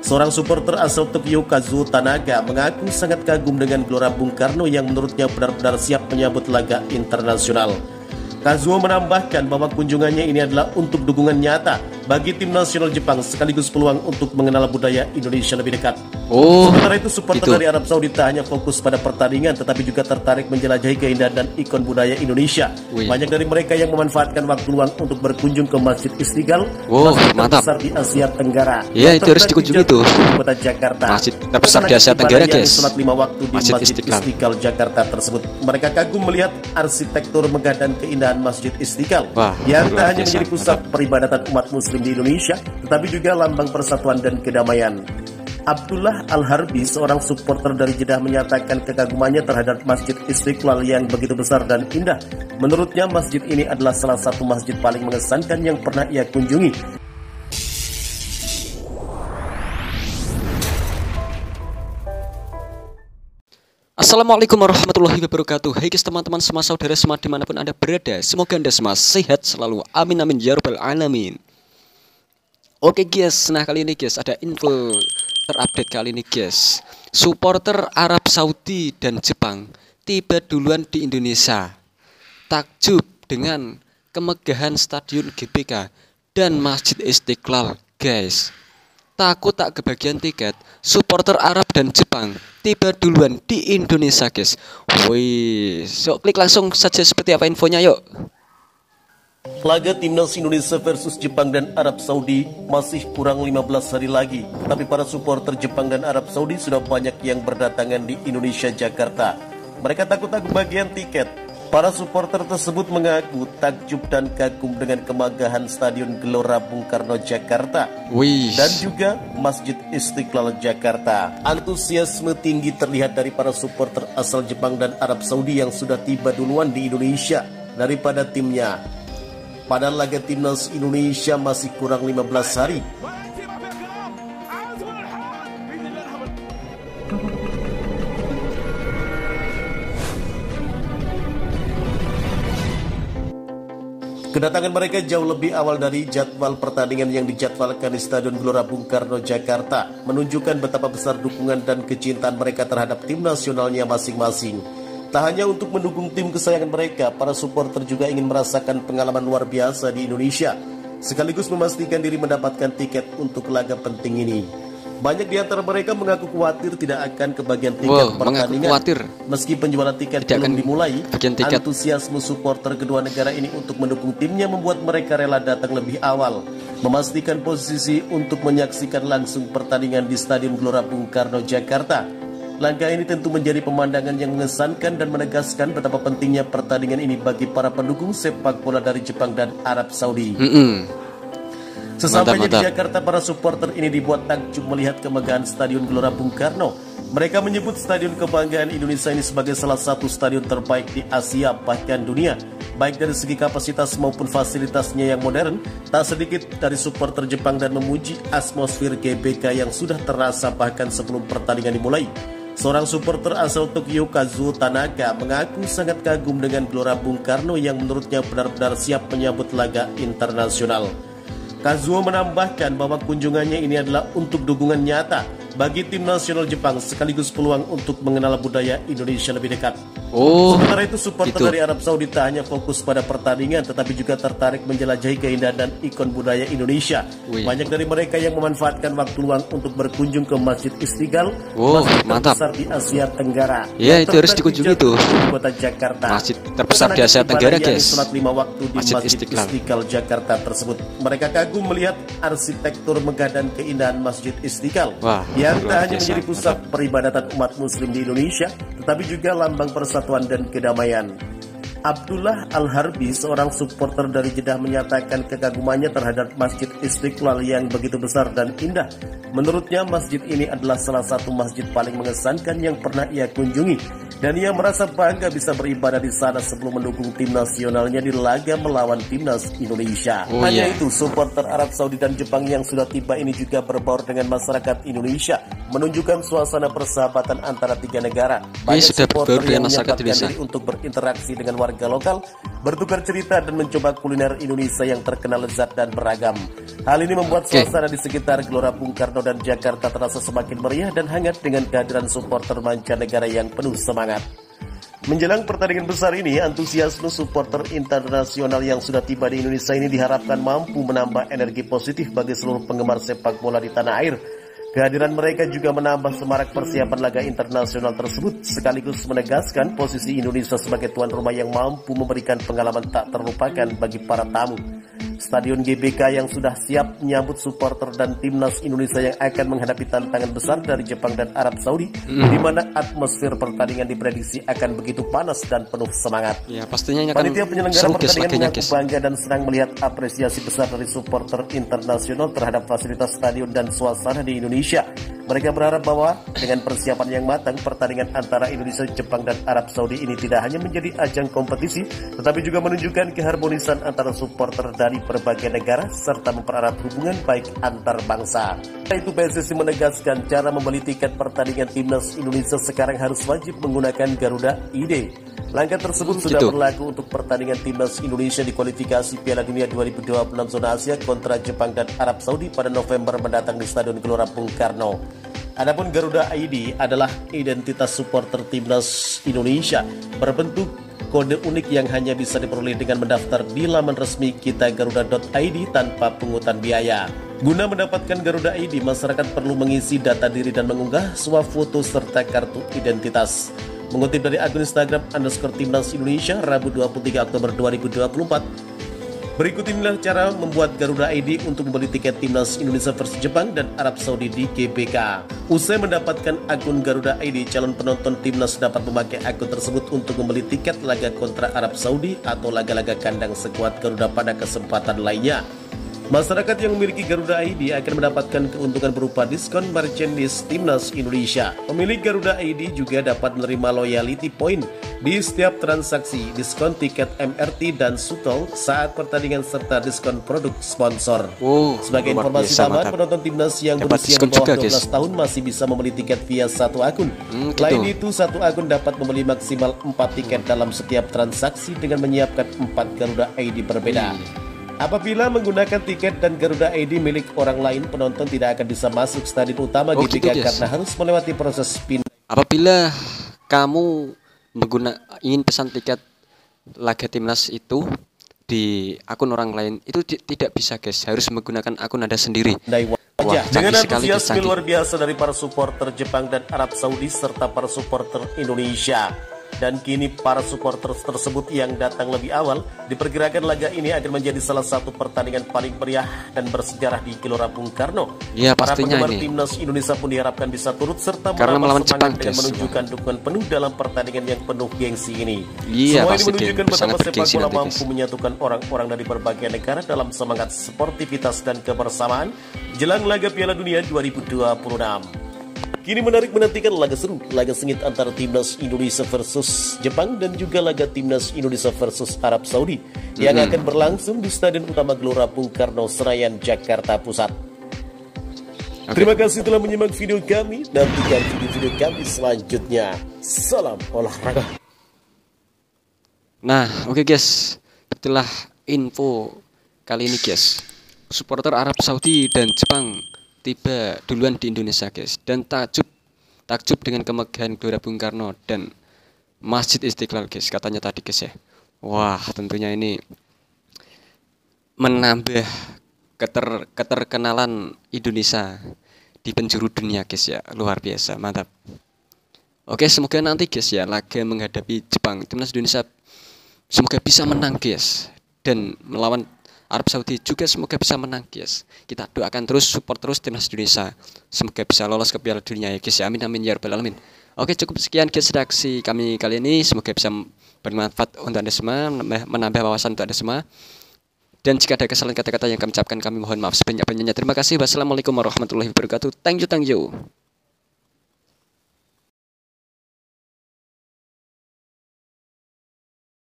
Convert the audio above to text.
Seorang supporter asal Tokyo, Kazuo Tanaka, mengaku sangat kagum dengan Gelora Bung Karno yang menurutnya benar-benar siap menyambut laga internasional. Kazuo menambahkan bahwa kunjungannya ini adalah untuk dukungan nyata bagi tim nasional Jepang sekaligus peluang untuk mengenal budaya Indonesia lebih dekat. Sementara itu, supporter dari Arab Saudi tak hanya fokus pada pertandingan tetapi juga tertarik menjelajahi keindahan dan ikon budaya Indonesia. Banyak dari mereka yang memanfaatkan waktu luang untuk berkunjung ke Masjid Istiqlal, masjid terbesar di Asia Tenggara. Ya, itu harus dikunjungi tuh. Kota Jakarta. Masjid terbesar di Asia Tenggara, guys. Sholat 5 waktu di Masjid Istiqlal Jakarta tersebut. Mereka kagum melihat arsitektur megah dan keindahan Masjid Istiqlal yang tak hanya menjadi pusat peribadatan umat muslim di Indonesia tetapi juga lambang persatuan dan kedamaian. Abdullah Al-Harbi, seorang supporter dari Jeddah, menyatakan kekagumannya terhadap Masjid Istiqlal yang begitu besar dan indah. Menurutnya masjid ini adalah salah satu masjid paling mengesankan yang pernah ia kunjungi. Assalamualaikum warahmatullahi wabarakatuh. Hai guys, teman-teman semua, saudara semua dimanapun Anda berada, semoga Anda semua sehat selalu, amin amin ya rabbal alamin. Oke guys, nah kali ini guys ada info terupdate kali ini guys. Supporter Arab Saudi dan Jepang tiba duluan di Indonesia. Takjub dengan kemegahan Stadion GBK dan Masjid Istiqlal guys. Takut tak kebagian tiket, supporter Arab dan Jepang tiba duluan di Indonesia guys. Wih, so klik langsung saja seperti apa infonya yuk. Laga timnas Indonesia versus Jepang dan Arab Saudi masih kurang 15 hari lagi. Tapi para supporter Jepang dan Arab Saudi sudah banyak yang berdatangan di Indonesia Jakarta. Mereka takut tak kebagian tiket. Para supporter tersebut mengaku takjub dan kagum dengan kemegahan Stadion Gelora Bung Karno Jakarta dan juga Masjid Istiqlal Jakarta. Antusiasme tinggi terlihat dari para supporter asal Jepang dan Arab Saudi yang sudah tiba duluan di Indonesia daripada timnya. Pada laga timnas Indonesia masih kurang 15 hari. Kedatangan mereka jauh lebih awal dari jadwal pertandingan yang dijadwalkan di Stadion Gelora Bung Karno Jakarta, menunjukkan betapa besar dukungan dan kecintaan mereka terhadap tim nasionalnya masing-masing. Tak hanya untuk mendukung tim kesayangan mereka, para supporter juga ingin merasakan pengalaman luar biasa di Indonesia, sekaligus memastikan diri mendapatkan tiket untuk laga penting ini. Banyak di antara mereka mengaku khawatir tidak akan kebagian tiket pertandingan. Meski penjualan tiket belum dimulai, antusiasme supporter kedua negara ini untuk mendukung timnya membuat mereka rela datang lebih awal, memastikan posisi untuk menyaksikan langsung pertandingan di Stadion Gelora Bung Karno Jakarta. Langkah ini tentu menjadi pemandangan yang mengesankan dan menegaskan betapa pentingnya pertandingan ini bagi para pendukung sepak bola dari Jepang dan Arab Saudi. Sesampainya di Jakarta, para supporter ini dibuat takjub melihat kemegahan Stadion Gelora Bung Karno. Mereka menyebut Stadion Kebanggaan Indonesia ini sebagai salah satu stadion terbaik di Asia bahkan dunia. Baik dari segi kapasitas maupun fasilitasnya yang modern, tak sedikit dari supporter Jepang dan memuji atmosfer GBK yang sudah terasa bahkan sebelum pertandingan dimulai. Seorang supporter asal Tokyo, Kazuo Tanaka, mengaku sangat kagum dengan Gelora Bung Karno yang menurutnya benar-benar siap menyambut laga internasional. Kazuo menambahkan bahwa kunjungannya ini adalah untuk dukungan nyata bagi tim nasional Jepang sekaligus peluang untuk mengenal budaya Indonesia lebih dekat. Sementara itu, supporter dari Arab Saudi tak hanya fokus pada pertandingan tetapi juga tertarik menjelajahi keindahan dan ikon budaya Indonesia. Banyak dari mereka yang memanfaatkan waktu luang untuk berkunjung ke Masjid Istiqlal, masjid terbesar di Asia Tenggara. Ya, itu harus dikunjungi tuh. Kota Jakarta. Masjid terbesar di Asia Tenggara guys. Sholat 5 waktu di Masjid Istiqlal Jakarta tersebut. Mereka kagum melihat arsitektur megah dan keindahan Masjid Istiqlal yang tak hanya menjadi pusat peribadatan umat muslim di Indonesia tetapi juga lambang persatuan dan kedamaian. Abdullah Al-Harbi, seorang supporter dari Jeddah, menyatakan kekagumannya terhadap Masjid Istiqlal yang begitu besar dan indah. Menurutnya masjid ini adalah salah satu masjid paling mengesankan yang pernah ia kunjungi. Dan ia merasa bangga bisa beribadah di sana sebelum mendukung tim nasionalnya di laga melawan timnas Indonesia. Hanya itu, supporter Arab Saudi dan Jepang yang sudah tiba ini juga berbaur dengan masyarakat Indonesia, menunjukkan suasana persahabatan antara tiga negara. Banyak supporter yang menyempatkan diri untuk berinteraksi dengan warga lokal, bertukar cerita dan mencoba kuliner Indonesia yang terkenal lezat dan beragam. Hal ini membuat suasana di sekitar Gelora Bung Karno dan Jakarta terasa semakin meriah dan hangat dengan kehadiran supporter mancanegara yang penuh semangat. Menjelang pertandingan besar ini, antusiasme supporter internasional yang sudah tiba di Indonesia ini diharapkan mampu menambah energi positif bagi seluruh penggemar sepak bola di tanah air. Kehadiran mereka juga menambah semarak persiapan laga internasional tersebut, sekaligus menegaskan posisi Indonesia sebagai tuan rumah yang mampu memberikan pengalaman tak terlupakan bagi para tamu. Stadion GBK yang sudah siap menyambut supporter dan timnas Indonesia yang akan menghadapi tantangan besar dari Jepang dan Arab Saudi, di mana atmosfer pertandingan diprediksi akan begitu panas dan penuh semangat. Ya, pastinya ini akan Panitia penyelenggara pertandingan mengaku guys. bangga dan senang melihat apresiasi besar dari supporter internasional terhadap fasilitas stadion dan suasana di Indonesia. Mereka berharap bahwa dengan persiapan yang matang, pertandingan antara Indonesia, Jepang, dan Arab Saudi ini tidak hanya menjadi ajang kompetisi, tetapi juga menunjukkan keharmonisan antara supporter dari berbagai negara, serta mempererat hubungan baik antar bangsa. Itu PSSI menegaskan cara membeli tiket pertandingan timnas Indonesia sekarang harus wajib menggunakan Garuda ID. Langkah tersebut sudah berlaku untuk pertandingan timnas Indonesia di kualifikasi Piala Dunia 2026 zona Asia kontra Jepang dan Arab Saudi pada November mendatang di Stadion Gelora Bung Karno. Adapun Garuda ID adalah identitas supporter timnas Indonesia berbentuk kode unik yang hanya bisa diperoleh dengan mendaftar di laman resmi kitagaruda.id tanpa pungutan biaya. Guna mendapatkan Garuda ID, masyarakat perlu mengisi data diri dan mengunggah swafoto serta kartu identitas. Mengutip dari akun Instagram _timnas Indonesia Rabu 23 Oktober 2024, berikut inilah cara membuat Garuda ID untuk membeli tiket timnas Indonesia versus Jepang dan Arab Saudi di GBK. Usai mendapatkan akun Garuda ID, calon penonton timnas dapat memakai akun tersebut untuk membeli tiket laga kontra Arab Saudi atau laga-laga kandang sekuat Garuda pada kesempatan lainnya. Masyarakat yang memiliki Garuda ID akan mendapatkan keuntungan berupa diskon merchandise timnas Indonesia. Pemilik Garuda ID juga dapat menerima loyalty point di setiap transaksi, diskon tiket MRT dan shuttle saat pertandingan, serta diskon produk sponsor. Sebagai informasi tambahan, penonton timnas yang berusia di bawah 12 tahun masih bisa membeli tiket via satu akun. Selain itu, satu akun dapat membeli maksimal 4 tiket dalam setiap transaksi dengan menyiapkan 4 Garuda ID berbeda. Apabila menggunakan tiket dan Garuda ID milik orang lain, penonton tidak akan bisa masuk stadion utama GBK karena harus melewati proses pindah. Apabila kamu ingin pesan tiket laga timnas itu di akun orang lain, itu tidak bisa guys, harus menggunakan akun Anda sendiri. Dengan antusiasme luar biasa dari para supporter Jepang dan Arab Saudi serta para supporter Indonesia. Dan kini para supporter tersebut yang datang lebih awal, diperkirakan laga ini akan menjadi salah satu pertandingan paling meriah dan bersejarah di Gelora Bung Karno. Ya, para pastinya penggemar timnas Indonesia pun diharapkan bisa turut serta melawan Jepang dengan menunjukkan dukungan penuh dalam pertandingan yang penuh gengsi ini. Semua ini menunjukkan betapa sepak bola mampu menyatukan orang-orang dari berbagai negara dalam semangat sportivitas dan kebersamaan jelang laga Piala Dunia 2026. Kini menarik menantikan laga seru, laga sengit antara timnas Indonesia versus Jepang dan juga laga timnas Indonesia versus Arab Saudi yang akan berlangsung di Stadion Utama Gelora Bung Karno, Senayan, Jakarta Pusat. Terima kasih telah menyimak video kami. Nantikan video-video kami selanjutnya. Salam olahraga. Nah, oke guys, itulah info kali ini guys. Supporter Arab Saudi dan Jepang tiba duluan di Indonesia guys, dan takjub dengan kemegahan Gelora Bung Karno dan Masjid Istiqlal guys, katanya tadi guys ya. Wah, tentunya ini menambah keterkenalan Indonesia di penjuru dunia guys ya, luar biasa, mantap. Oke, semoga nanti guys ya laga menghadapi Jepang, timnas Indonesia semoga bisa menang guys, dan melawan Arab Saudi juga semoga bisa menang guys. Kita doakan terus, support terus timnas Indonesia, semoga bisa lolos ke Piala Dunia ya guys ya. Amin amin ya rabbal alamin. Oke, cukup sekian guys reaksi kami kali ini, semoga bisa bermanfaat untuk Anda semua, menambah wawasan untuk Anda semua. Dan jika ada kesalahan kata-kata yang kami ucapkan, kami mohon maaf sebanyak-banyaknya. Terima kasih. Wassalamualaikum warahmatullahi wabarakatuh. Thank you.